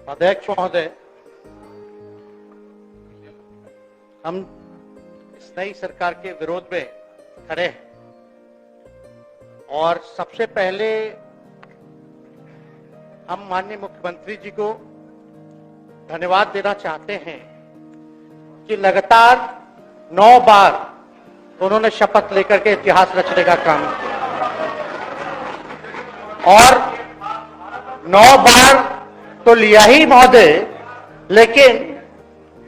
अध्यक्ष महोदय, हम इस नई सरकार के विरोध में खड़े हैं और सबसे पहले हम माननीय मुख्यमंत्री जी को धन्यवाद देना चाहते हैं कि लगातार 9 बार उन्होंने शपथ लेकर के इतिहास रचने का काम किया और 9 बार तो लिया ही महोदय, लेकिन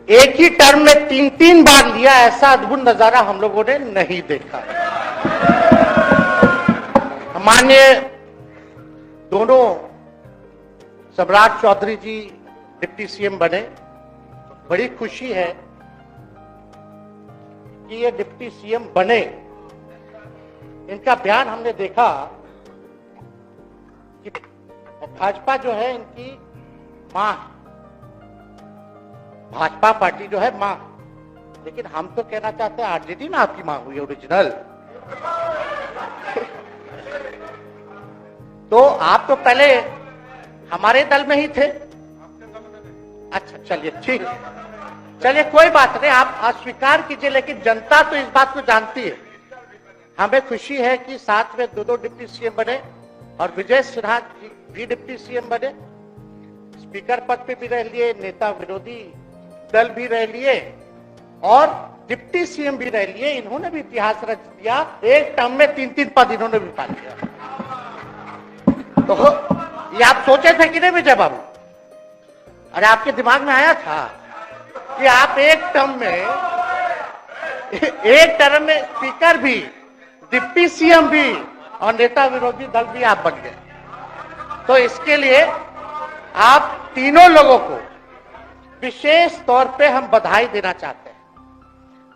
एक ही टर्म में 3-3 बार लिया, ऐसा अद्भुत नजारा हम लोगों ने नहीं देखा। माननीय दोनों सम्राट चौधरी जी डिप्टी सीएम बने, बड़ी खुशी है कि ये डिप्टी सीएम बने। इनका बयान हमने देखा कि भाजपा जो है इनकी मां, भाजपा पार्टी जो है मां, लेकिन हम तो कहना चाहते हैं आरजेडी में आपकी मां हुई ओरिजिनल। तो आप तो पहले हमारे दल में ही थे। अच्छा चलिए ठीक है, चलिए कोई बात नहीं, आप अस्वीकार कीजिए, लेकिन जनता तो इस बात को जानती है। हमें खुशी है कि साथ में दोनों डिप्टी सीएम बने और विजय सिन्हा जी भी डिप्टी सीएम बने, स्पीकर पद पे भी रह लिए, नेता विरोधी दल भी रह लिए और डिप्टी सीएम भी रह लिए। इन्होंने भी इतिहास रच दिया, एक टर्म में 3-3 पद इन्होंने भी पा लिया। तो ये आप सोचे थे कि नहीं विजय बाबू? अरे आपके दिमाग में आया था कि आप एक टर्म में स्पीकर भी, डिप्टी सीएम भी और नेता विरोधी दल भी आप बन गए। तो इसके लिए आप तीनों लोगों को विशेष तौर पे हम बधाई देना चाहते हैं।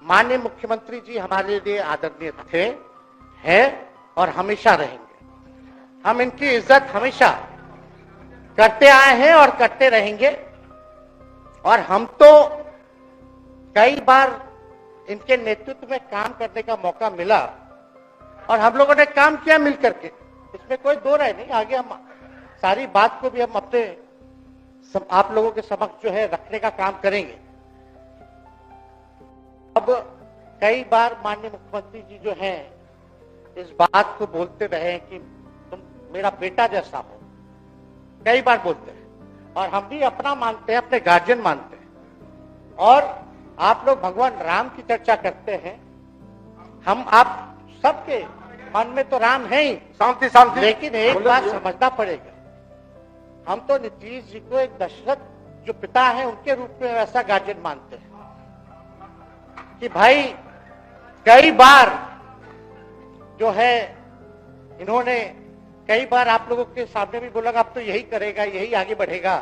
माननीय मुख्यमंत्री जी हमारे लिए आदरणीय थे, हैं और हमेशा रहेंगे। हम इनकी इज्जत हमेशा करते आए हैं और करते रहेंगे। और हम तो कई बार इनके नेतृत्व में काम करने का मौका मिला और हम लोगों ने काम किया मिलकर के, इसमें कोई दो राय नहीं। आगे हम सारी बात को भी हम अपने आप लोगों के समक्ष जो है रखने का काम करेंगे। अब कई बार माननीय मुख्यमंत्री जी जो हैं इस बात को बोलते रहे कि तुम मेरा बेटा जैसा हो, कई बार बोलते हैं और हम भी अपना मानते हैं, अपने गार्जियन मानते हैं। और आप लोग भगवान राम की चर्चा करते हैं, हम आप सबके मन में तो राम है ही, शांति शांति, लेकिन एक बात समझना पड़ेगा, हम तो नीतीश जी को एक दशरथ जो पिता है उनके रूप में वैसा गार्जियन मानते हैं कि भाई कई बार जो है इन्होंने कई बार आप लोगों के सामने भी बोला अब तो यही करेगा, यही आगे बढ़ेगा।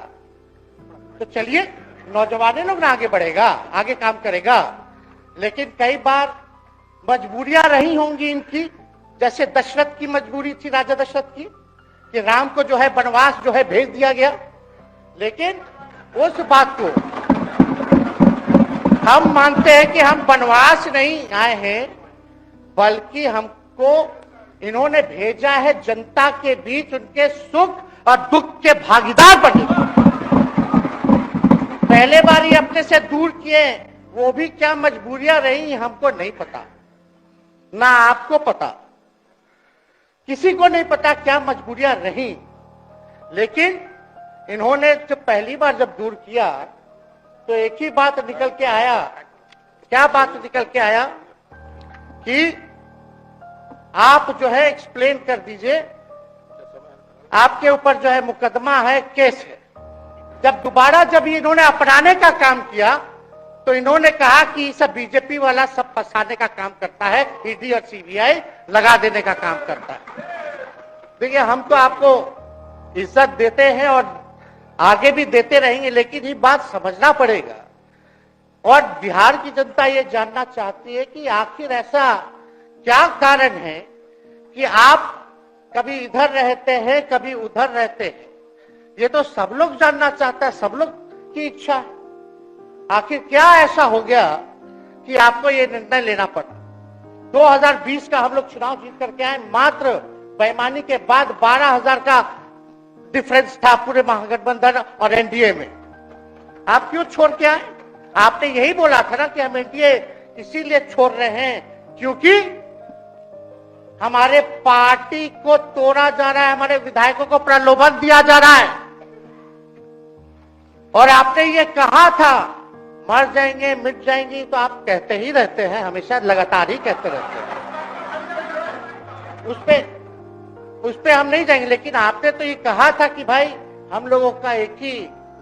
तो चलिए नौजवान लोग ना आगे बढ़ेगा, आगे काम करेगा, लेकिन कई बार मजबूरियां रही होंगी इनकी, जैसे दशरथ की मजबूरी थी, राजा दशरथ की, कि राम को जो है वनवास जो है भेज दिया गया। लेकिन उस बात को हम मानते हैं कि हम वनवास नहीं आए हैं, बल्कि हमको इन्होंने भेजा है जनता के बीच उनके सुख और दुख के भागीदार बने। पहले बार ही अपने से दूर किए, वो भी क्या मजबूरियां रही हमको नहीं पता, ना आपको पता, किसी को नहीं पता क्या मजबूरियां रही। लेकिन इन्होंने जब पहली बार जब दूर किया तो एक ही बात निकल के आया। क्या बात निकल के आया कि आप जो है एक्सप्लेन कर दीजिए, आपके ऊपर जो है मुकदमा है, केस है। जब दोबारा जब इन्होंने अपनाने का काम किया तो इन्होंने कहा कि सब बीजेपी वाला सब फंसाने का काम करता है, ईडी और सीबीआई लगा देने का काम करता है। देखिए हम तो आपको इज्जत देते हैं और आगे भी देते रहेंगे, लेकिन ये बात समझना पड़ेगा। और बिहार की जनता ये जानना चाहती है कि आखिर ऐसा क्या कारण है कि आप कभी इधर रहते हैं, कभी उधर रहते हैं। ये तो सब लोग जानना चाहता है, सब लोग की इच्छा है। आखिर क्या ऐसा हो गया कि आपको ये निर्णय लेना पड़ा? 2020 का हम लोग चुनाव जीत करके आए, मात्र बेईमानी के बाद 12,000 का डिफरेंस था पूरे महागठबंधन और एनडीए में? आप क्यों छोड़ के आए? आपने यही बोला था ना कि हम एनडीए इसीलिए छोड़ रहे हैं क्योंकि हमारे पार्टी को तोड़ा जा रहा है, हमारे विधायकों को प्रलोभन दिया जा रहा है। और आपने ये कहा था मर जाएंगे मिट जाएंगे, तो आप कहते ही रहते हैं, हमेशा लगातार ही कहते रहते हैं। उस पे हम नहीं जाएंगे, लेकिन आपने तो ये कहा था कि भाई हम लोगों का एक ही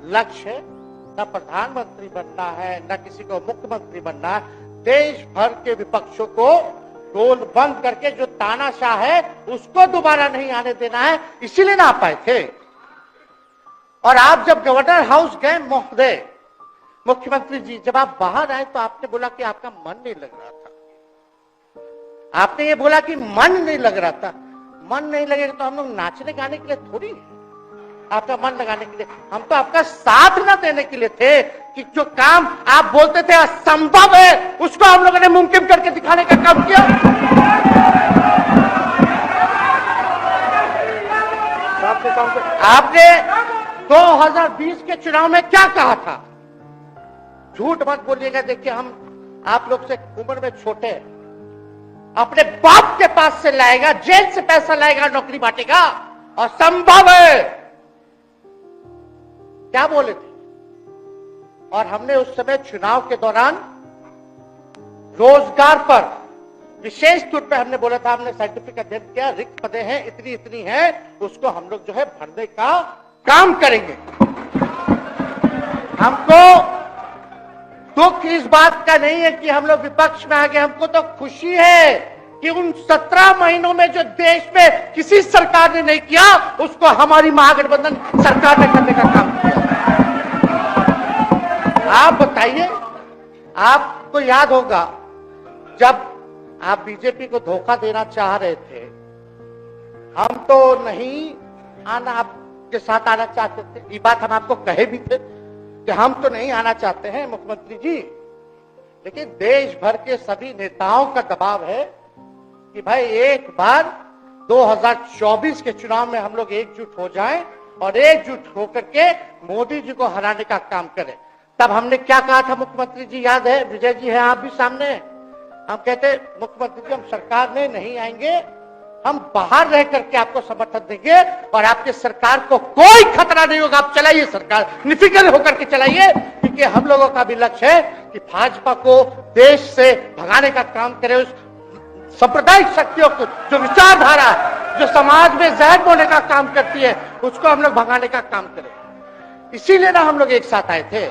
लक्ष्य है, न प्रधानमंत्री बनना है न किसी को मुख्यमंत्री बनना है, देश भर के विपक्षों को टोल बंद करके जो तानाशाह है उसको दोबारा नहीं आने देना है, इसीलिए ना आ पाए थे। और आप जब गवर्नर हाउस गए महोदय, मुख्यमंत्री जी, जब आप बाहर आए तो आपने बोला कि आपका मन नहीं लग रहा था। आपने ये बोला कि मन नहीं लग रहा था। मन नहीं लगेगा तो हम लोग नाचने गाने के लिए थोड़ी आपका मन लगाने के लिए, हम तो आपका साथ ना देने के लिए थे कि जो काम आप बोलते थे असंभव है उसको हम लोगों ने मुमकिन करके दिखाने का काम किया। आपने 2020 के चुनाव में क्या कहा था? झूठ मत बोलिएगा। देखिए, हम आप लोग से उम्र में छोटे, अपने बाप के पास से लाएगा, जेल से पैसा लाएगा, नौकरी बांटेगा, और संभव है, क्या बोले थे? और हमने उस समय चुनाव के दौरान रोजगार पर विशेष तौर पे हमने बोला था, हमने साइंटिफिक अध्ययन किया, रिक्त पदे हैं इतनी इतनी है, उसको हम लोग जो है भरने का काम करेंगे। हमको दुख इस बात का नहीं है कि हम लोग विपक्ष में आ गए, हमको तो खुशी है कि उन 17 महीनों में जो देश में किसी सरकार ने नहीं किया उसको हमारी महागठबंधन सरकार ने करने का काम किया। आप बताइए, आपको याद होगा जब आप बीजेपी को धोखा देना चाह रहे थे, हम तो नहीं आना, आपके साथ आना चाहते थे, ये बात हम आपको कहे भी थे कि हम तो नहीं आना चाहते हैं मुख्यमंत्री जी, लेकिन देश भर के सभी नेताओं का दबाव है कि भाई एक बार 2024 के चुनाव में हम लोग एकजुट हो जाएं और एकजुट होकर के मोदी जी को हराने का काम करें। तब हमने क्या कहा था मुख्यमंत्री जी, याद है? विजय जी हैं आप भी सामने। हम कहते मुख्यमंत्री जी हम सरकार में नहीं आएंगे, हम बाहर रह करके आपको समर्थन देंगे और आपके सरकार को कोई खतरा नहीं होगा, आप चलाइए सरकार, निफिक्र होकर के चलाइए, क्योंकि हम लोगों का भी लक्ष्य है कि भाजपा को देश से भगाने का काम करे, उस सांप्रदायिक शक्तियों को, जो विचारधारा है, जो समाज में जहर बोने का काम करती है, उसको हम लोग भगाने का काम करें। इसीलिए ना हम लोग एक साथ आए थे,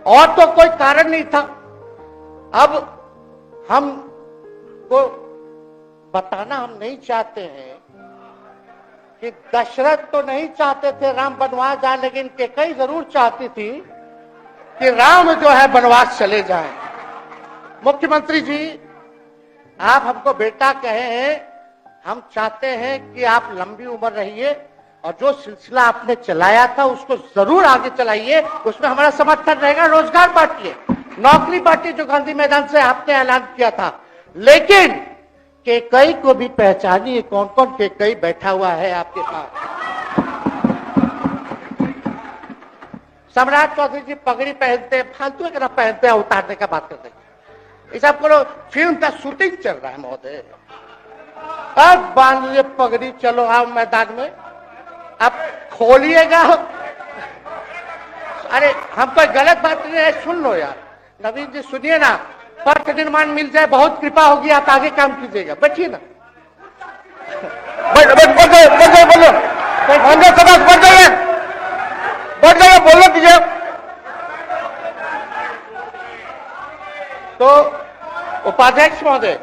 और तो कोई कारण नहीं था। अब हम को बताना हम नहीं चाहते हैं कि दशरथ तो नहीं चाहते थे राम वनवास जाए, लेकिन कैकेयी जरूर चाहती थी कि राम जो है वनवास चले जाएं। मुख्यमंत्री जी, आप हमको बेटा कहे हैं, हम चाहते हैं कि आप लंबी उम्र रहिए और जो सिलसिला आपने चलाया था उसको जरूर आगे चलाइए, उसमें हमारा समर्थन रहेगा। रोजगार बांटिए, नौकरी बांटिए, जो गांधी मैदान से आपने ऐलान किया था, लेकिन कैकेयी को भी पहचानिए, कौन कौन कैकेयी बैठा हुआ है आपके पास। सम्राट चौधरी जी पगड़ी पहनते हैं, फालतू का पहनते हैं, उतारने का बात करते हैं। इस आपको फिल्म का शूटिंग चल रहा है महोदय, अब बांध लीजिए पगड़ी, चलो आओ मैदान में, अब खोलिएगा। अरे हम कोई गलत बात नहीं है, सुन लो यार, नवीन जी सुनिए ना, पथ निर्माण मिल जाए, बहुत कृपा होगी, आप आगे काम कीजिएगा, बैठिए ना। बोलो कीजिए। तो उपाध्यक्ष महोदय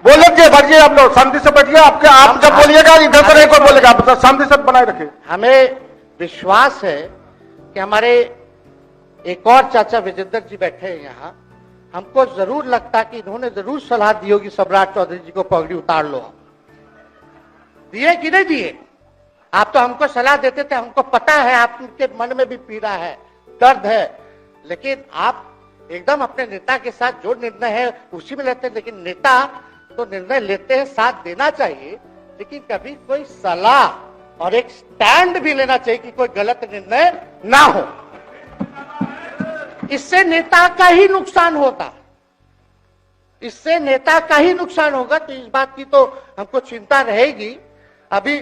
बोलिए, बैठिए, आप लोग शांति से बैठिए। आपके आप जब बोलिएगा इधर से नहीं कोई बोलेगा, आप शांति से बनाए रखिए। हमें विश्वास है कि हमारे एक और चाचा विजेंद्र जी बैठे हैं यहाँ, हमको जरूर लगता कि इन्होंने जरूर सलाह दी होगी सम्राट चौधरी जी को पगड़ी उतार लो। दिए कि नहीं दिए? आप तो हमको सलाह देते थे, हमको पता है आपके मन में भी पीड़ा है, दर्द है, लेकिन आप एकदम अपने नेता के साथ जो निर्णय है उसी में लेते हैं। लेकिन नेता तो निर्णय लेते हैं, साथ देना चाहिए, लेकिन कभी कोई सलाह और एक स्टैंड भी लेना चाहिए कि कोई गलत निर्णय ना हो। इससे नेता का ही नुकसान होता, इससे नेता का ही नुकसान होगा। तो इस बात की तो हमको चिंता रहेगी। अभी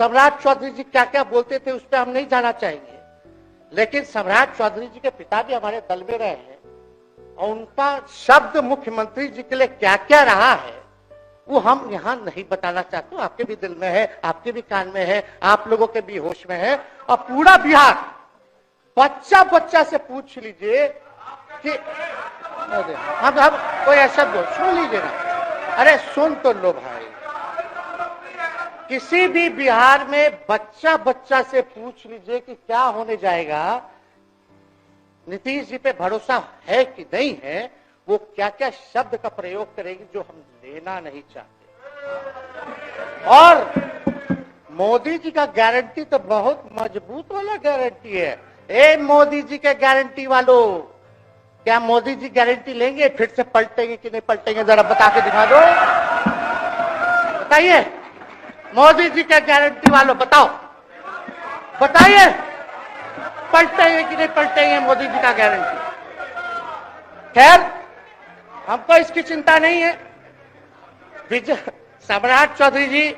सम्राट चौधरी जी क्या क्या बोलते थे उस पर हम नहीं जाना चाहेंगे, लेकिन सम्राट चौधरी जी के पिता भी हमारे दल में रहे हैं और उनका शब्द मुख्यमंत्री जी के लिए क्या क्या रहा है वो हम यहां नहीं बताना चाहते। आपके भी दिल में है, आपके भी कान में है, आप लोगों के भी होश में है। और पूरा बिहार बच्चा बच्चा से पूछ लीजिए कि हम कोई ऐसा बोल, सुन लीजिए ना, अरे सुन तो लो भाई। किसी भी बिहार में बच्चा बच्चा से पूछ लीजिए कि क्या होने जाएगा, नीतीश जी पे भरोसा है कि नहीं है, वो क्या क्या शब्द का प्रयोग करेगी जो हम लेना नहीं चाहते। और मोदी जी का गारंटी तो बहुत मजबूत वाला गारंटी है। ए मोदी जी के गारंटी वालों, क्या मोदी जी गारंटी लेंगे फिर से पलटेंगे कि नहीं पलटेंगे, जरा बता के दिखा दो, बताइए। मोदी जी के गारंटी वालों बताओ, बताइए पलटेंगे कि नहीं पलटेंगे मोदी जी का गारंटी। खैर हमको इसकी चिंता नहीं है। सम्राट चौधरी जी,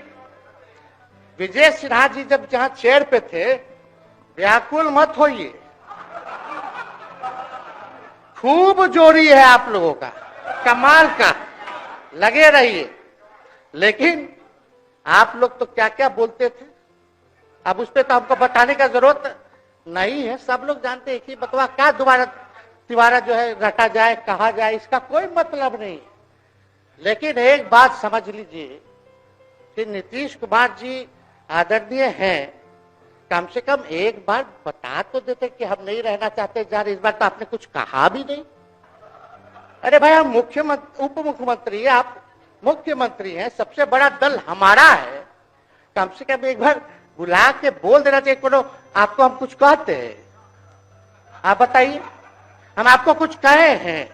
विजय सिन्हा जी जब जहां चेयर पे थे, व्याकुल मत होइए, खूब जोड़ी है आप लोगों का, कमाल का, लगे रहिए। लेकिन आप लोग तो क्या क्या बोलते थे, अब उस पर तो हमको बताने का जरूरत नहीं है, सब लोग जानते हैं कि बतवा क्या दोबारा तिवारा जो है रटा जाए, कहा जाए, इसका कोई मतलब नहीं। लेकिन एक बात समझ लीजिए कि नीतीश कुमार जी आदरणीय हैं, कम से कम एक बार बता तो देते कि हम नहीं रहना चाहते यार। इस बार तो आपने कुछ कहा भी नहीं। अरे भाई हम मुख्यमंत्री, उप मुख्यमंत्री है, आप मुख्यमंत्री हैं, सबसे बड़ा दल हमारा है, कम से कम एक बार बुला के बोल देना चाहिए। कोनो आपको हम कुछ कहते हैं, आप बताइए, हम आपको कुछ कहे हैं?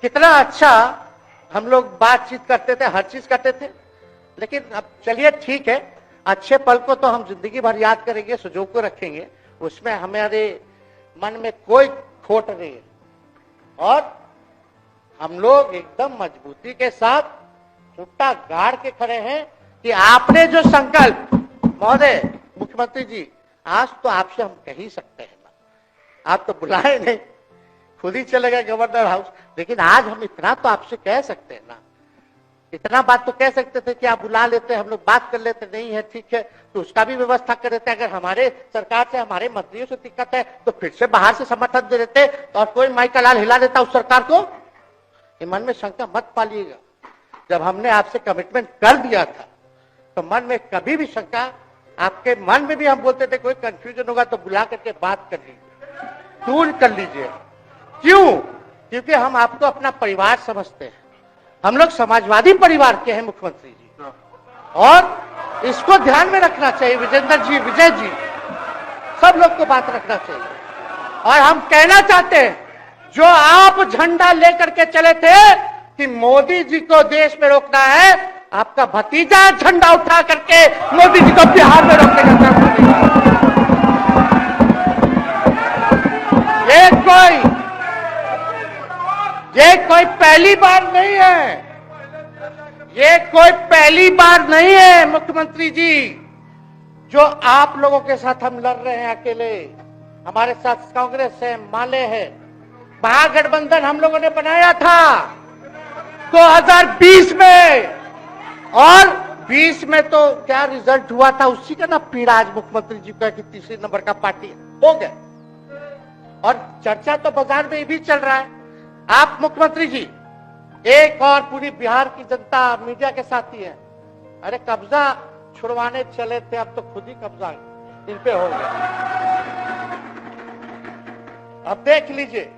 कितना अच्छा हम लोग बातचीत करते थे, हर चीज करते थे। लेकिन अब चलिए ठीक है, अच्छे पल को तो हम जिंदगी भर याद करेंगे, सुजो को रखेंगे, उसमें हमारे मन में कोई खोट नहीं है। और हम लोग एकदम मजबूती के साथ छुट्टा गाड़ के खड़े हैं कि आपने जो संकल्प, महोदय मुख्यमंत्री जी, आज तो आपसे हम कह ही सकते हैं ना, आप तो बुलाए नहीं, खुद ही चले गए गवर्नर हाउस, लेकिन आज हम इतना तो आपसे कह सकते हैं ना, इतना बात तो कह सकते थे कि आप बुला लेते, हम लोग बात कर लेते। नहीं है ठीक है तो उसका भी व्यवस्था कर देते। अगर हमारे सरकार से, हमारे मंत्रियों से दिक्कत है तो फिर से बाहर से समर्थन दे देते और कोई माई का लाल हिला देता उस सरकार को। ये मन में शंका मत पालिएगा, जब हमने आपसे कमिटमेंट कर दिया था तो मन में कभी भी शंका, आपके मन में भी हम बोलते थे कोई कंफ्यूजन होगा तो बुला करके बात कर लीजिए, दूर कर लीजिए। क्यों? क्योंकि हम आपको अपना परिवार समझते हैं, हम लोग समाजवादी परिवार के हैं मुख्यमंत्री जी, और इसको ध्यान में रखना चाहिए। विजेंद्र जी, विजय जी, सब लोग को बात रखना चाहिए। और हम कहना चाहते हैं, जो आप झंडा लेकर के चले थे कि मोदी जी को देश में रोकना है, आपका भतीजा झंडा उठा करके मोदी जी को बिहार में रोकने का काम करेगा। ये कोई पहली बार नहीं है, ये कोई पहली बार नहीं है मुख्यमंत्री जी, जो आप लोगों के साथ हम लड़ रहे हैं अकेले। हमारे साथ कांग्रेस है, माले है, महागठबंधन हम लोगों ने बनाया था 2020 में, और 20 में तो क्या रिजल्ट हुआ था उसी का ना पीड़ा आज मुख्यमंत्री जी का कि तीसरे नंबर का पार्टी हो गया। और चर्चा तो बाजार में भी चल रहा है। आप मुख्यमंत्री जी, एक और पूरी बिहार की जनता मीडिया के साथ ही है, अरे कब्जा छुड़वाने चले थे, अब तो खुद ही कब्जा इन पे हो गया। अब देख लीजिए,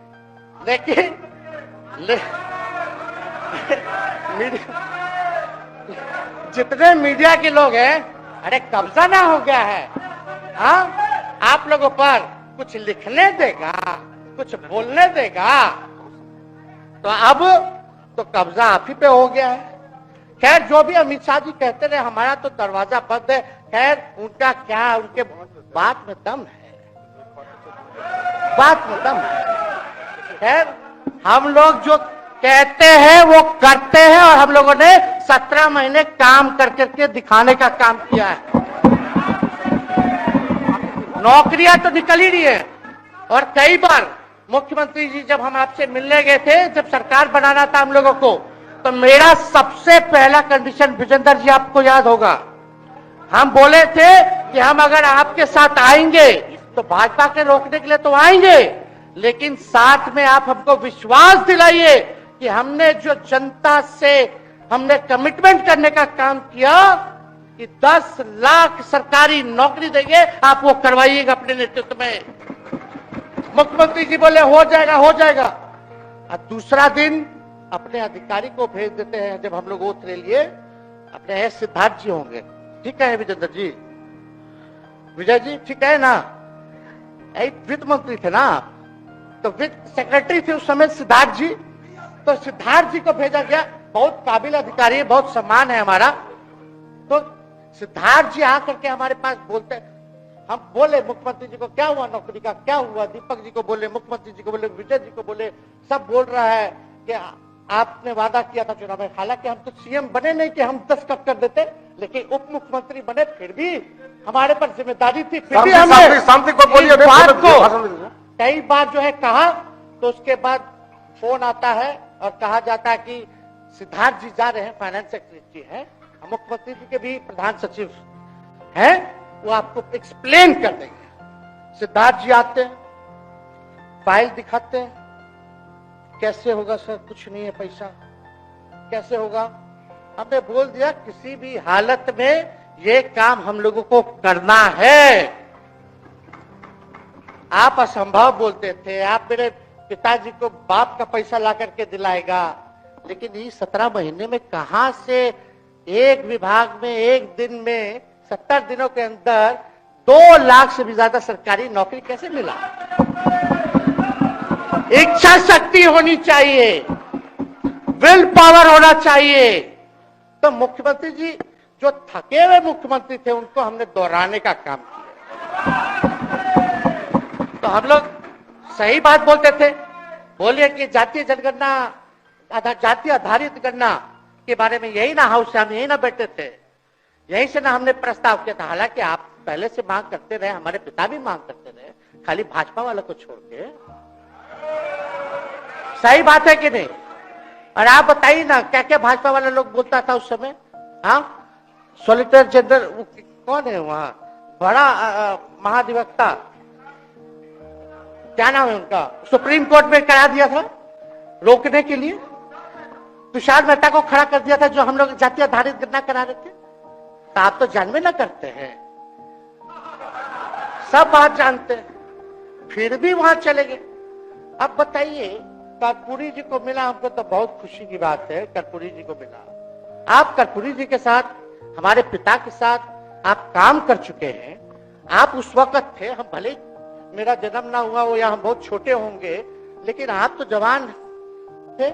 लेकिन जितने मीडिया के लोग हैं, अरे कब्जा ना हो गया है, हाँ आप लोगों पर कुछ लिखने देगा, कुछ बोलने देगा, तो अब तो कब्जा आप ही पे हो गया है। खैर जो भी अमित शाह जी कहते रहे, हमारा तो दरवाजा बंद है। खैर उनका क्या, उनके बात में दम है, बात में दम है। खैर हम लोग जो कहते हैं वो करते हैं, और हम लोगों ने 17 महीने काम कर करके दिखाने का काम किया है। नौकरियां तो निकल ही रही है, और कई बार मुख्यमंत्री जी जब हम आपसे मिलने गए थे, जब सरकार बनाना था हम लोगों को, तो मेरा सबसे पहला कंडीशन, विजेंद्र जी आपको याद होगा, हम बोले थे कि हम अगर आपके साथ आएंगे तो भाजपा के रोकने के लिए तो आएंगे, लेकिन साथ में आप हमको विश्वास दिलाइए कि हमने जो जनता से हमने कमिटमेंट करने का काम किया कि 10 लाख सरकारी नौकरी देंगे, आप वो करवाइएगा अपने नेतृत्व में। मुख्यमंत्री जी बोले हो जाएगा, हो जाएगा। और दूसरा दिन अपने अधिकारी को भेज देते हैं, जब हम लोग ओथ ले लिए, अपने सिद्धार्थ जी होंगे, ठीक है विजेंद्र जी, विजय जी ठीक है ना, वित्त मंत्री थे ना, तो वित्त सेक्रेटरी थे उस समय सिद्धार्थ जी, तो सिद्धार्थ जी को भेजा गया, बहुत काबिल अधिकारी है, बहुत सम्मान है हमारा। तो सिद्धार्थ जी आकर के हमारे पास बोलते, हम बोले मुख्यमंत्री जी को क्या हुआ नौकरी का, क्या हुआ, दीपक जी को बोले, मुख्यमंत्री जी को बोले, विजय जी को बोले, सब बोल रहा है कि आपने वादा किया था चुनाव में। हालांकि हम तो सीएम बने नहीं कि हम 10 कट कर देते, लेकिन उप मुख्यमंत्री बने, फिर भी हमारे पर जिम्मेदारी थी, फिर भी हमने शांति को बोलिए, बात को कई बार जो है कहा। तो उसके बाद फोन आता है और कहा जाता है कि सिद्धार्थ जी जा रहे हैं, फाइनेंस सेक्रेटरी हैं, मुख्यमंत्री जी के भी प्रधान सचिव हैं, वो आपको एक्सप्लेन कर देंगे। सिद्धार्थ जी आते हैं, फाइल दिखाते हैं, कैसे होगा सर, कुछ नहीं है पैसा, कैसे होगा। हमने बोल दिया किसी भी हालत में ये काम हम लोगों को करना है। आप असंभव बोलते थे, आप मेरे पिताजी को बाप का पैसा ला करके दिलाएगा, लेकिन ये 17 महीने में कहां से एक विभाग में एक दिन में 70 दिनों के अंदर 2 लाख से भी ज्यादा सरकारी नौकरी कैसे मिला। इच्छा शक्ति होनी चाहिए, विल पावर होना चाहिए। तो मुख्यमंत्री जी जो थके हुए मुख्यमंत्री थे, उनको हमने दोहराने का काम किया। तो हम लोग सही बात बोलते थे, बोलिए कि जातीय जनगणना, जातीय आधारित गणना के बारे में यही ना हाउस से हम यही ना बैठे थे, यहीं से ना हमने प्रस्ताव किया था। हालांकि आप पहले से मांग करते रहे, हमारे पिता भी मांग करते रहे, खाली भाजपा वालों को छोड़ के। सही बात है कि नहीं? और आप बताइए ना क्या क्या भाजपा वाले लोग बोलता था उस समय। हाँ, सॉलिसिटर जनरल कौन है वहां, बड़ा महाधिवक्ता, क्या नाम है उनका, सुप्रीम कोर्ट में करा दिया था रोकने के लिए, तुषार मेहता को खड़ा कर दिया था, जो हम लोग जातीय आधारित गणना करा रहे थे। तो आप तो जानवे ना करते हैं, सब बात जानते हैं, फिर भी वहां चले गए। अब बताइए, कर्पूरी जी को मिला, हमको तो बहुत खुशी की बात है, कर्पूरी जी को मिला। आप कर्पूरी जी के साथ, हमारे पिता के साथ आप काम कर चुके हैं। आप उस वक्त थे, हम भले मेरा जन्म ना हुआ हो या हम बहुत छोटे होंगे, लेकिन आप तो जवान थे।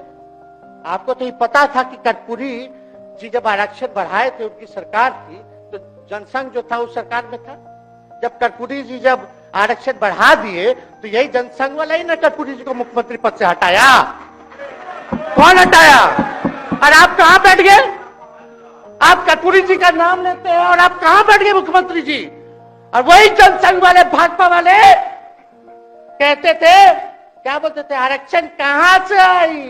आपको तो ये पता था कि कर्पूरी जी जब आरक्षण बढ़ाए थे, उनकी सरकार थी, तो जनसंघ जो था उस सरकार में था। जब कर्पूरी जी जब आरक्षण बढ़ा दिए, तो यही जनसंघ वाला ही ना कर्पूरी जी को मुख्यमंत्री पद से हटाया। कौन हटाया? और आप कहां बैठ गए? आप कर्पूरी जी का नाम लेते हैं और आप कहां बैठ गए मुख्यमंत्री जी? और वही जनसंघ वाले, भाजपा वाले कहते थे, क्या बोलते थे, आरक्षण कहां से आई,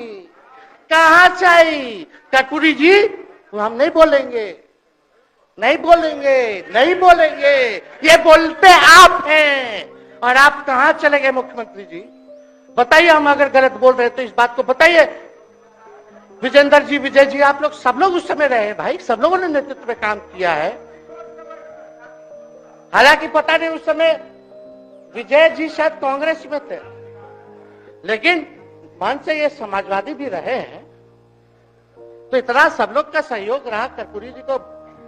कहां से आई? कर्पूरी जी, तो हम नहीं बोलेंगे, नहीं बोलेंगे, नहीं बोलेंगे, ये बोलते आप हैं। और आप कहां चले गए मुख्यमंत्री जी? बताइए, हम अगर गलत बोल रहे हैं तो इस बात को बताइए। विजेंद्र जी, विजय जी, आप लोग सब लोग उस समय रहे भाई, सब लोगों ने नेतृत्व में काम किया है। हालांकि पता नहीं उस समय विजय जी शायद कांग्रेस में थे, लेकिन मन से ये समाजवादी भी रहे हैं। तो इतना सब लोग का सहयोग रहा, कर्पूरी जी को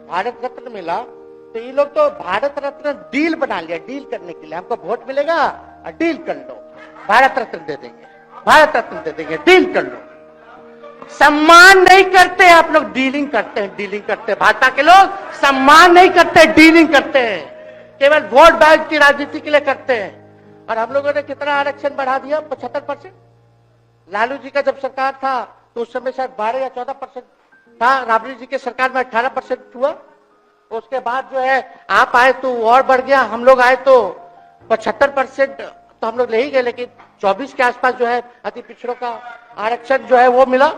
भारत रत्न मिला, तो ये लोग तो भारत रत्न डील बना लिया, डील करने के लिए। हमको वोट मिलेगा और डील कर लो, भारत रत्न दे देंगे, भारत रत्न दे देंगे, डील कर लो। सम्मान नहीं करते हैं आप लोग, डीलिंग करते हैं, डीलिंग करते हैं। भाजपा के लोग सम्मान नहीं करते, डीलिंग करते हैं, केवल वोट बैंक की राजनीति के लिए करते हैं। और हम लोगों ने कितना आरक्षण बढ़ा दिया, 75%। लालू जी का जब सरकार था तो उस समय शायद 12 या 14% था, राबड़ी जी के सरकार में 18% हुआ। उसके बाद जो है आप आए तो और बढ़ गया, हम लोग आए तो 75% तो हम लोग ले ही गए, लेकिन 24 के आसपास जो है अति पिछड़ों का आरक्षण जो है वो मिला।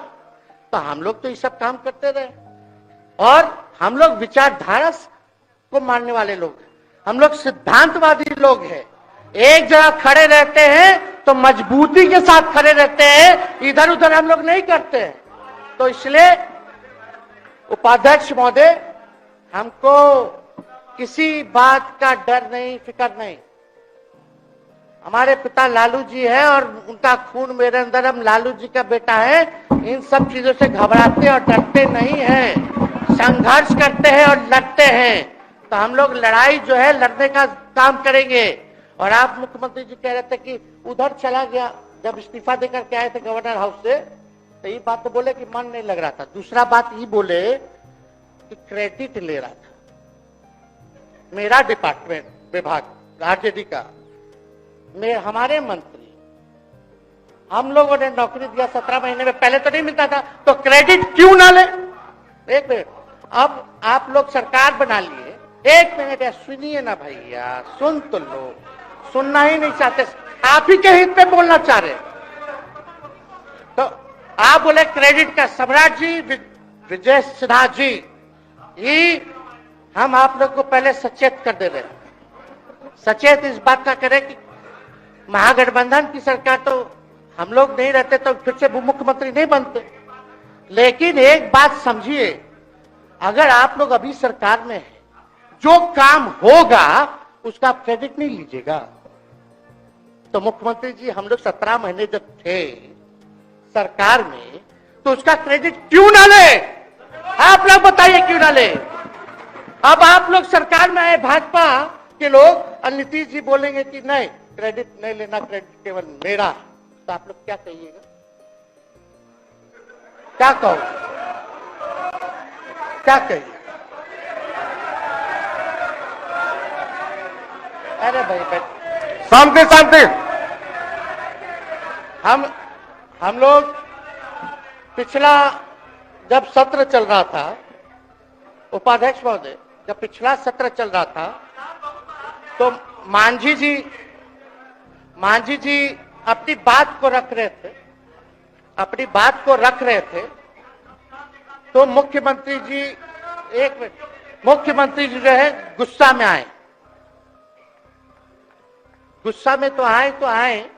तो हम लोग तो ये सब काम करते रहे, और हम लोग विचारधारा को मानने वाले लोग हैं, हम लोग सिद्धांतवादी लोग हैं। एक जगह खड़े रहते हैं तो मजबूती के साथ खड़े रहते हैं, इधर उधर हम लोग नहीं करते हैं। तो इसलिए उपाध्यक्ष महोदय, हमको किसी बात का डर नहीं, फिक्र नहीं। हमारे पिता लालू जी है और उनका खून मेरे अंदर, हम लालू जी का बेटा है। इन सब चीजों से घबराते और डरते नहीं हैं, संघर्ष करते हैं और लड़ते हैं। तो हम लोग लड़ाई जो है लड़ने का काम करेंगे। और आप मुख्यमंत्री जी कह रहे थे कि उधर चला गया, जब इस्तीफा देकर के आए थे गवर्नर हाउस से, तो ये बात तो बोले कि मन नहीं लग रहा था। दूसरा बात ये बोले कि क्रेडिट ले रहा था मेरा डिपार्टमेंट, विभाग आरजेडी का, हमारे मंत्री, हम लोगों ने नौकरी दिया 17 महीने में, पहले तो नहीं मिलता था, तो क्रेडिट क्यों ना ले। एक मिनट, अब आप लोग सरकार बना लिए, एक मिनट सुनिए ना भैया, सुन तो लो, सुनना ही नहीं चाहते, आप ही के हित में बोलना चाह रहे। तो आप बोले क्रेडिट का, सम्राट जी, विजय सिन्हा जी, ये हम आप लोग को पहले सचेत कर दे रहे हैं। सचेत इस बात का करें कि महागठबंधन की सरकार तो हम लोग नहीं रहते तो फिर से मुख्यमंत्री नहीं बनते। लेकिन एक बात समझिए, अगर आप लोग अभी सरकार में हैं, जो काम होगा उसका क्रेडिट नहीं लीजिएगा। तो मुख्यमंत्री जी, हम लोग 17 महीने जब थे सरकार में, तो उसका क्रेडिट क्यों ना ले? आप लोग बताइए क्यों ना ले? अब आप लोग सरकार में आए भाजपा के लोग, और नीतीश जी बोलेंगे कि नहीं क्रेडिट नहीं लेना, क्रेडिट केवल मेरा, तो आप लोग क्या कहिएगा? क्या कहो, क्या कहिए? अरे भाई शांति शांति। हम लोग पिछला जब सत्र चल रहा था, उपाध्यक्ष महोदय, जब पिछला सत्र चल रहा था तो मांझी जी अपनी बात को रख रहे थे, तो मुख्यमंत्री जी, एक मिनट, मुख्यमंत्री जी जो है गुस्सा में आए, गुस्सा में तो आए,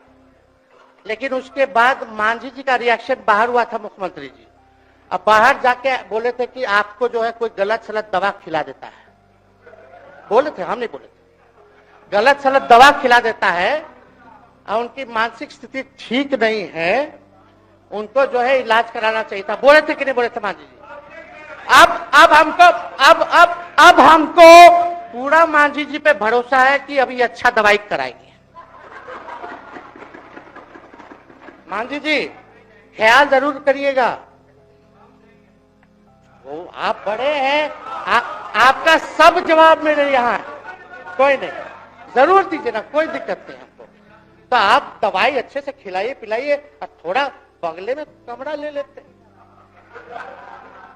लेकिन उसके बाद मांझी जी का रिएक्शन बाहर हुआ था मुख्यमंत्री जी। अब बाहर जाके बोले थे कि आपको जो है कोई गलत सलत दवा खिला देता है, बोले थे, हम नहीं बोले थे, गलत सलत दवा खिला देता है और उनकी मानसिक स्थिति ठीक नहीं है, उनको जो है इलाज कराना चाहिए था। बोले थे कि नहीं बोले थे मांझी जी? अब हमको पूरा मांझी जी पे भरोसा है कि अभी अच्छा दवाई कराएंगे। मांझी जी ख्याल जरूर करिएगा, वो आप बड़े हैं, आपका सब जवाब मेरे यहाँ है, कोई नहीं, जरूर दीजिए ना, कोई दिक्कत नहीं हमको। तो आप दवाई अच्छे से खिलाइए पिलाइए, और थोड़ा बगले में कमरा ले लेते,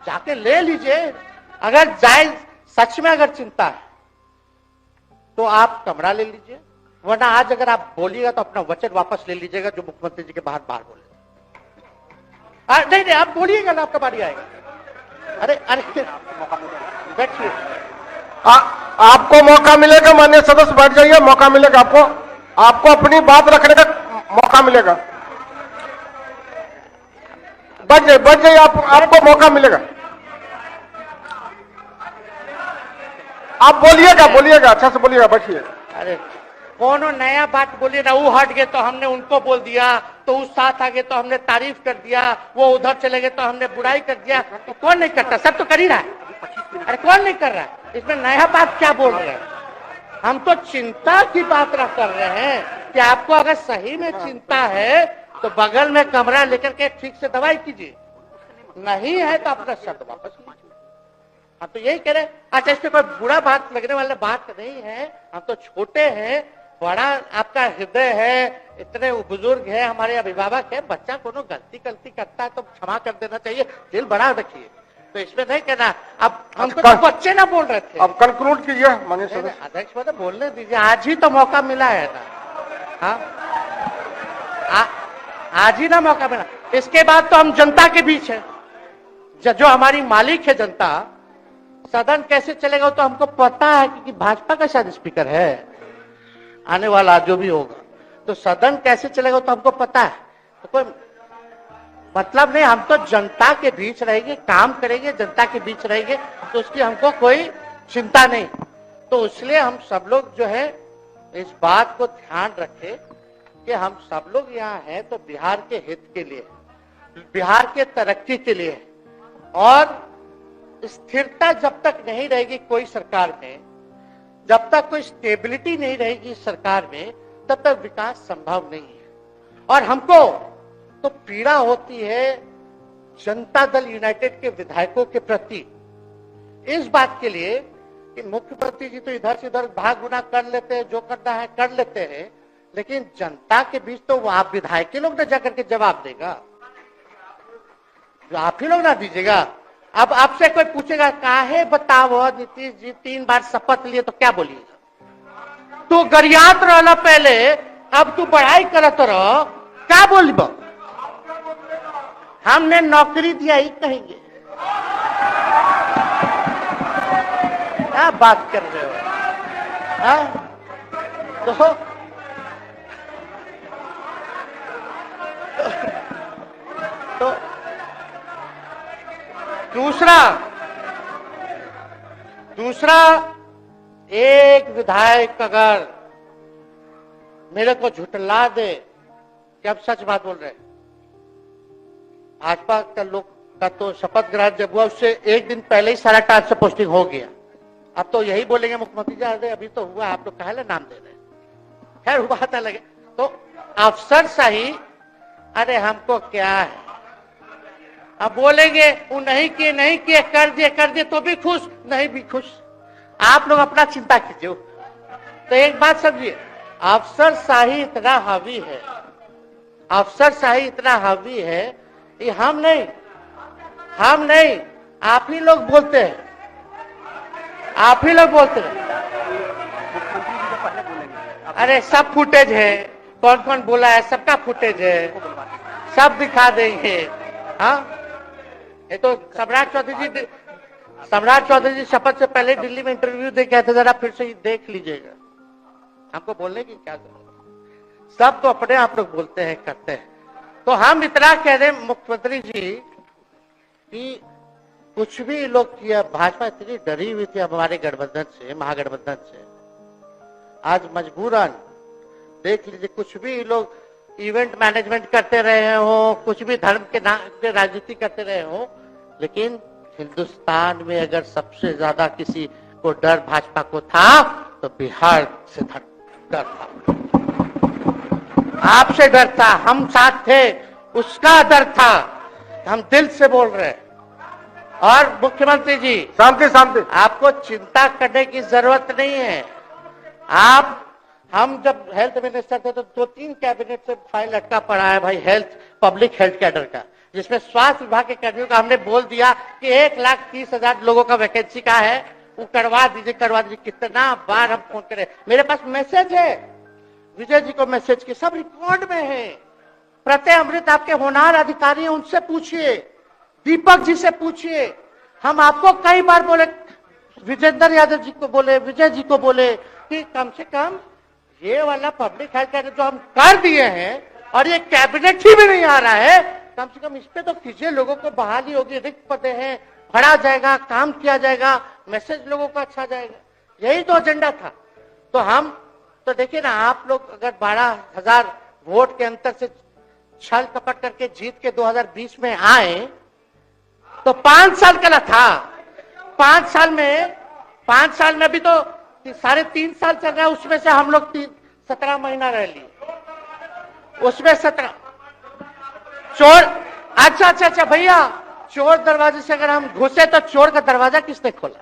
जाके ले लीजिए। अगर जायज सच में अगर चिंता है तो आप कमरा ले लीजिए, वरना आज अगर आप बोलिएगा तो अपना वचन वापस ले लीजिएगा जो मुख्यमंत्री जी के बाहर बोले। नहीं, आप बोलिएगा ना, आपका बारी आएगा। अरे बैठिए, आपको मौका मिलेगा, माननीय सदस्य बैठ जाइए, मौका मिलेगा आपको अपनी बात रखने का मौका मिलेगा। बैठ जाइए, आपको मौका मिलेगा। आप बोलिएगा, अच्छा से बोलिएगा, बैठिए। अरे कोनो नया बात बोलिए ना, वो हट गए तो हमने उनको बोल दिया, तो उस साथ आ गए तो हमने तारीफ कर दिया, वो उधर चले गए तो हमने बुराई कर दिया। तो कौन नहीं करता? सब तो कर ही रहा है। अरे कौन नहीं कर रहा है? इसमें नया बात क्या बोल रहे हैं? हम तो चिंता की बात कर रहे हैं कि आपको अगर सही में चिंता है तो बगल में कमरा लेकर के ठीक से दवाई कीजिए। नहीं है तो अपना शब्द वापस लीजिए। हम तो यही कह रहे हैं। अच्छा, इसमें कोई बुरा बात लगने वाला बात नहीं है। हम तो छोटे हैं, बड़ा आपका हृदय है, इतने बुजुर्ग है, हमारे अभिभावक है। बच्चा कोनो गलती करता है तो क्षमा कर देना चाहिए, दिल बड़ा रखिए, तो इसमें नहीं कहना। अब हमको तो बच्चे ना बोल रहे थे। अब कंक्लूड कीजिए माननीय सदस्य। अध्यक्ष महोदय बोलने दीजिए, आज ही तो मौका मिला है ना। हाँ, आज ही ना मौका मिला। इसके बाद तो हम जनता के बीच है, जो हमारी मालिक है जनता। सदन कैसे चलेगा तो हमको पता है, क्योंकि भाजपा का शायद स्पीकर है आने वाला जो भी होगा, तो सदन कैसे चलेगा तो हमको पता है। तो कोई मतलब नहीं, हम तो जनता के बीच रहेंगे, काम करेंगे, जनता के बीच रहेंगे, तो उसकी हमको कोई चिंता नहीं। तो इसलिए हम सब लोग जो है इस बात को ध्यान रखें कि हम सब लोग यहाँ हैं तो बिहार के हित के लिए, बिहार के तरक्की के लिए। और स्थिरता जब तक नहीं रहेगी कोई सरकार में, जब तक कोई स्टेबिलिटी नहीं रहेगी सरकार में, तब तक विकास संभव नहीं है। और हमको तो पीड़ा होती है जनता दल यूनाइटेड के विधायकों के प्रति, इस बात के लिए कि मुख्यमंत्री जी तो इधर से उधर भाग गुना कर लेते हैं, जो करना है कर लेते हैं, लेकिन जनता के बीच तो वो आप विधायक के लोग ना जाकर के जवाब देगा, जो आप ही लोग ना दीजिएगा। अब आपसे कोई पूछेगा काहे बताओ नीतीश जी 3 बार शपथ लिए, तो क्या बोलिएगा? तू गरियात रहना पहले, अब तू पढ़ाई करत रह, क्या बोलिब? हमने नौकरी दिया ही कहेंगे। क्या बात कर रहे हो? हाँ? तो दूसरा एक विधायक अगर मेरे को झुठला दे कि अब सच बात बोल रहे, भाजपा का लोग का तो शपथ ग्रहण जब हुआ उससे एक दिन पहले ही सारा ट्रांसफर पोस्टिंग हो गया। अब तो यही बोलेंगे मुख्यमंत्री जी अभी तो हुआ, आप लोग काहे नाम दे रहे? खैर हुआ था लगे तो अफसरशाही, अरे हमको क्या है। अब बोलेंगे वो नहीं किए कर दिए तो भी खुश, नहीं भी खुश, आप लोग अपना चिंता कीजिए। तो एक बात समझिए, अफसरशाही इतना हावी है, अफसरशाही इतना हावी है, ये हम नहीं आप ही लोग बोलते हैं, आप ही लोग बोलते हैं। अरे सब फुटेज है, कौन कौन बोला है सबका फुटेज है, सब दिखा देंगे। हाँ, ये तो सम्राट चौधरी जी शपथ से पहले दिल्ली में इंटरव्यू दे के आए थे, जरा फिर से देख लीजिएगा। हमको बोलने की क्या जरूरत, सब तो अपने आप लोग बोलते हैं करते हैं। तो हम इतना कह रहे मुख्यमंत्री जी कि कुछ भी लोग किया, भाजपा इतनी डरी हुई थी हमारे गठबंधन से, महागठबंधन से, आज मजबूरन देख लीजिए, कुछ भी लोग इवेंट मैनेजमेंट करते रहे हो, कुछ भी धर्म के नाम पे राजनीति करते रहे हो, लेकिन हिंदुस्तान में अगर सबसे ज्यादा किसी को डर भाजपा को था तो बिहार से डर था, आपसे डर था, हम साथ थे, उसका डर था। हम दिल से बोल रहे हैं। और मुख्यमंत्री जी शांति, आपको चिंता करने की जरूरत नहीं है। हम जब हेल्थ मिनिस्टर थे तो 2-3 कैबिनेट से फाइल लटका पड़ा है भाई, हेल्थ पब्लिक हेल्थ कैडर का, जिसमें स्वास्थ्य विभाग के कर्मियों का हमने बोल दिया कि 1,30,000 लोगों का वैकेंसी का है, वो करवा दीजिए। कितना बार हम फोन करें, मेरे पास मैसेज है, विजय जी को मैसेज के सब रिकॉर्ड में है। प्रत्यय अमृत आपके होनहार अधिकारी हैं, उनसे पूछिए, दीपक जी से पूछिए। हम आपको कई बार बोले, विजेंद्र यादव जी को बोले, विजय जी को बोले कि कम से कम ये वाला पब्लिक हेल्थ केयर जो हम कर दिए हैं और ये कैबिनेट ही भी नहीं आ रहा है, कम से कम इस पे तो कीजिए, लोगों को बहाली होगी, रिक्त पदे हैं, भरा जाएगा, काम किया जाएगा, मैसेज लोगों का अच्छा जाएगा। यही तो एजेंडा था। तो हम तो देखिए ना, आप लोग अगर 12,000 वोट के अंतर से छल कपट करके जीत के 2020 में आए तो 5 साल का ना था। 5 साल में भी तो 3.5 साल चल रहा है, उसमें से हम लोग 17 महीना रह लिए, उसमें 17 अच्छा भैया चोर दरवाजे से अगर हम घुसे तो चोर का दरवाजा किसने खोला?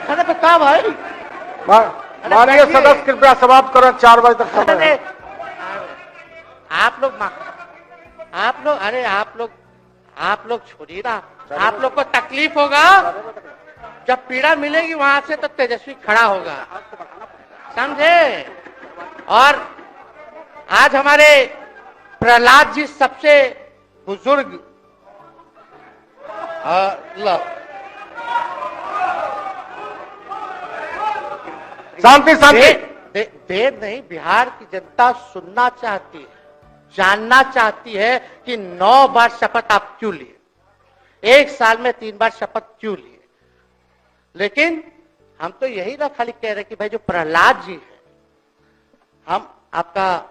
अरे बता भाई। माननीय सदस्य कृपया समाप्त करें, 4 बजे तक समय अरे है। आप लोग छोड़िए ना। आप लोग को तकलीफ होगा, जब पीड़ा मिलेगी वहां से तो तेजस्वी खड़ा होगा, समझे? और आज हमारे प्रहलाद जी सबसे बुजुर्ग शांति शांति। देर नहीं, बिहार की जनता सुनना चाहती है, जानना चाहती है कि 9 बार शपथ आप क्यों लिए, 1 साल में 3 बार शपथ क्यों लिए। लेकिन हम तो यही ना खाली कह रहे कि भाई जो प्रहलाद जी है, हम आपका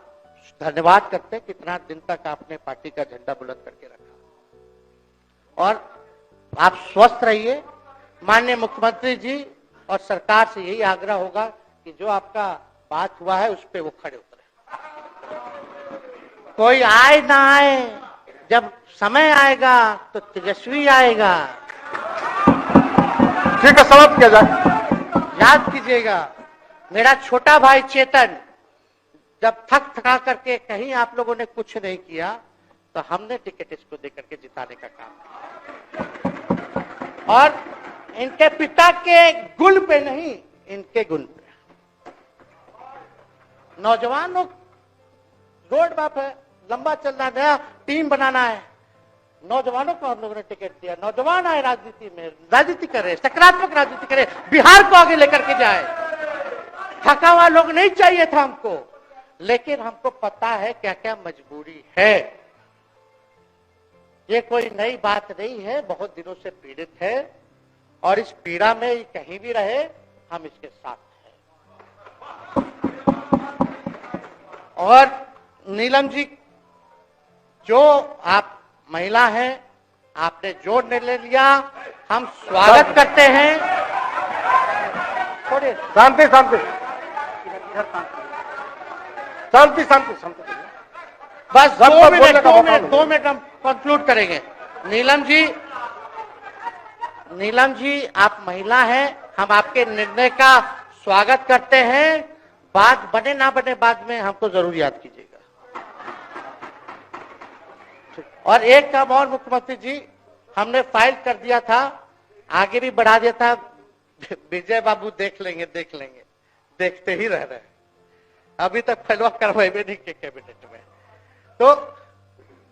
धन्यवाद करते हैं, कितना दिन तक आपने पार्टी का झंडा बुलंद करके रखा। और आप स्वस्थ रहिए। माननीय मुख्यमंत्री जी और सरकार से यही आग्रह होगा कि जो आपका बात हुआ है उस पर वो खड़े उतरे। कोई आए ना आए, जब समय आएगा तो तेजस्वी आएगा। ठीक है, समाप्त किया जाए। याद कीजिएगा, मेरा छोटा भाई चेतन जब थक थका करके कहीं आप लोगों ने कुछ नहीं किया तो हमने टिकट इसको देकर के जिताने का काम किया। और इनके पिता के गुण पे नहीं, इनके गुण पे। नौजवान लोग रोड मैप है, लंबा चलना, नया टीम बनाना है। नौजवानों को हम लोगों ने टिकट दिया, नौजवान आए राजनीति में, राजनीति करे, सकारात्मक राजनीति करे, बिहार को आगे लेकर के जाए। थका हुआ लोग नहीं चाहिए था हमको, लेकिन हमको पता है क्या क्या मजबूरी है। ये कोई नई बात नहीं है, बहुत दिनों से पीड़ित है और इस पीड़ा में कहीं भी रहे हम इसके साथ हैं। और नीलम जी, जो आप महिला हैं, आपने जो निर्णय लिया हम स्वागत करते हैं। थोड़े शांति शांति शांति शांति शांति। बस 2 मिनट हम कंक्लूड करेंगे। नीलम जी आप महिला हैं, हम आपके निर्णय का स्वागत करते हैं। बात बने ना बने बाद में हमको जरूर याद कीजिएगा। और एक काम और मुख्यमंत्री जी, हमने फाइल कर दिया था, आगे भी बढ़ा दिया था। विजय बाबू देख लेंगे, देखते ही रह रहे हैं। अभी तक फैलवा करवाए भी नहीं के कैबिनेट में। तो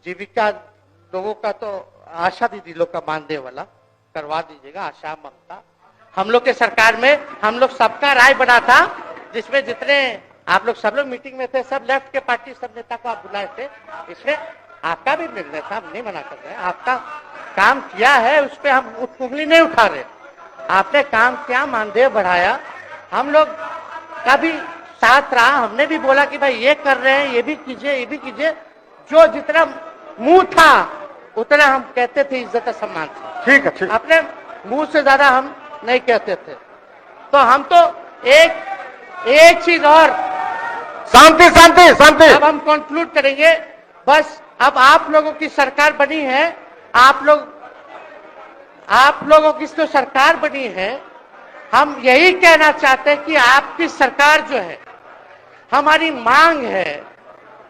जीविका लोगों का तो आशा दीदी लोग का मानदेय वाला करवा दीजिएगा, आशा ममता। हम लोग के सरकार में हम लोग सबका राय बना था, जिसमें जितने आप लोग सब लोग मीटिंग में थे, सब लेफ्ट के पार्टी सब नेता को आप बुलाए थे। इसमें आपका भी निर्णय था, हम नहीं मना कर रहे हैं। आपका काम किया है, उस पर हम उंगली नहीं उठा रहे। आपने काम किया, मानदेय बढ़ाया, हम लोग का भी साथ रहा। हमने भी बोला कि भाई ये कर रहे हैं, ये भी कीजिए, ये भी कीजिए। जो जितना मुंह था उतना हम कहते थे, इज्जत और सम्मान से। ठीक है, ठीक। अपने मुंह से ज्यादा हम नहीं कहते थे। तो हम तो एक चीज और, शांति शांति शांति। अब हम कंक्लूड करेंगे। बस अब आप लोगों की सरकार बनी है, आप लोगों की जो सरकार बनी है, हम यही कहना चाहते हैं कि आपकी सरकार जो है, हमारी मांग है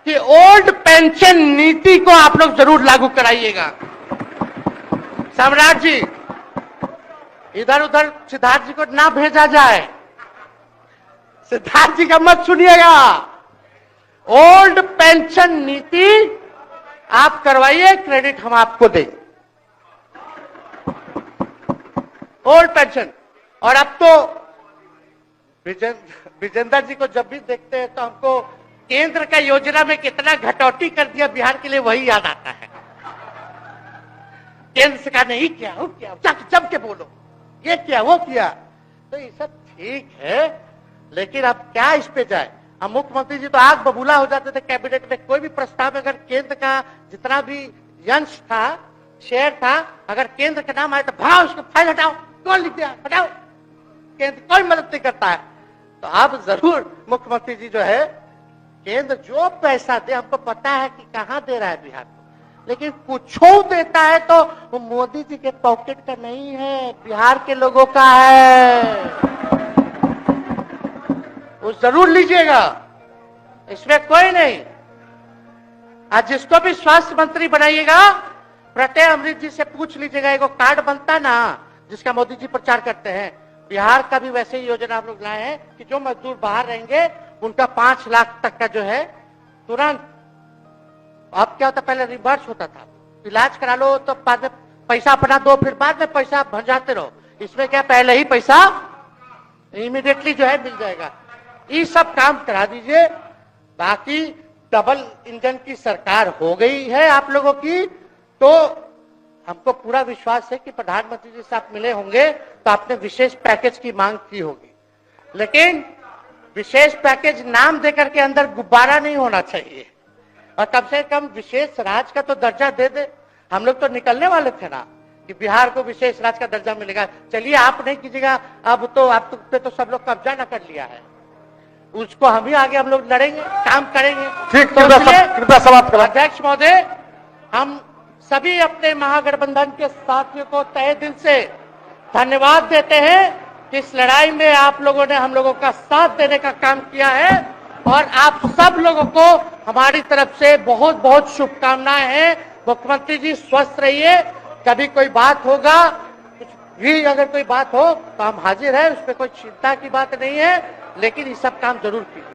कि ओल्ड पेंशन नीति को आप लोग जरूर लागू कराइएगा। सम्राट जी, इधर उधर सिद्धार्थ जी को ना भेजा जाए, सिद्धार्थ जी का मत सुनिएगा। ओल्ड पेंशन नीति आप करवाइए, क्रेडिट हम आपको दें। Old pension. और अब तो विजेंद्र जी को जब भी देखते हैं तो हमको केंद्र का योजना में कितना घटौती कर दिया बिहार के लिए, वही याद आता है। केंद्र सरकार ने ही किया, वो किया, जब के बोलो, ये किया, वो किया। तो ये सब ठीक है, लेकिन अब क्या इस पे जाए। हम मुख्यमंत्री जी तो आग बबूला हो जाते थे कैबिनेट में। कोई भी प्रस्ताव अगर केंद्र का जितना भी अंश था, शेयर था, अगर केंद्र का नाम आए तो भाव उसको फाइल हटाओ, कौन लिख दिया, हटाओ। केंद्र कोई मदद नहीं करता है। तो अब जरूर मुख्यमंत्री जी जो है, केंद्र जो पैसा दे, हमको पता है कि कहां दे रहा है बिहार को। लेकिन कुछ देता है तो वो मोदी जी के पॉकेट का नहीं है, बिहार के लोगों का है। वो जरूर लीजिएगा, इसमें कोई नहीं। आज जिसको भी स्वास्थ्य मंत्री बनाइएगा, प्रत्यय अमृत जी से पूछ लीजिएगा, एगो कार्ड बनता ना जिसका मोदी जी प्रचार करते हैं, बिहार का भी वैसे ही योजना हम लोग लाए हैं कि जो मजदूर बाहर रहेंगे उनका 5 लाख तक का जो है तुरंत। अब क्या होता, पहले रिवर्स होता था, इलाज करा लो तो बाद में पैसा अपना दो, फिर बाद में पैसा भंजाते रहो। इसमें क्या पहले ही पैसा इमीडिएटली जो है मिल जाएगा। ये सब काम करा दीजिए। बाकी डबल इंजन की सरकार हो गई है आप लोगों की, तो हमको पूरा विश्वास है कि प्रधानमंत्री जी से आप मिले होंगे तो आपने विशेष पैकेज की मांग की होगी, लेकिन विशेष पैकेज नाम देकर के अंदर गुब्बारा नहीं होना चाहिए, और कम से कम विशेष राज्य का तो दर्जा दे दे। हम लोग तो निकलने वाले थे ना कि बिहार को विशेष राज्य का दर्जा मिलेगा। चलिए आप नहीं कीजिएगा, अब तो आप पे तो सब लोग कब्जा न कर लिया है, उसको हम ही आगे हम लोग लड़ेंगे, काम करेंगे। ठीक, तो कृपया समाप्त करें। अध्यक्ष महोदय, हम सभी अपने महागठबंधन के साथियों को तहे दिल से धन्यवाद देते हैं कि इस लड़ाई में आप लोगों ने हम लोगों का साथ देने का काम किया है, और आप सब लोगों को हमारी तरफ से बहुत बहुत शुभकामनाएं हैं। मुख्यमंत्री जी स्वस्थ रहिए। कभी कोई बात होगा, कुछ भी अगर कोई बात हो तो हम हाजिर हैं, उसमें कोई चिंता की बात नहीं है, लेकिन ये सब काम जरूर कीजिए।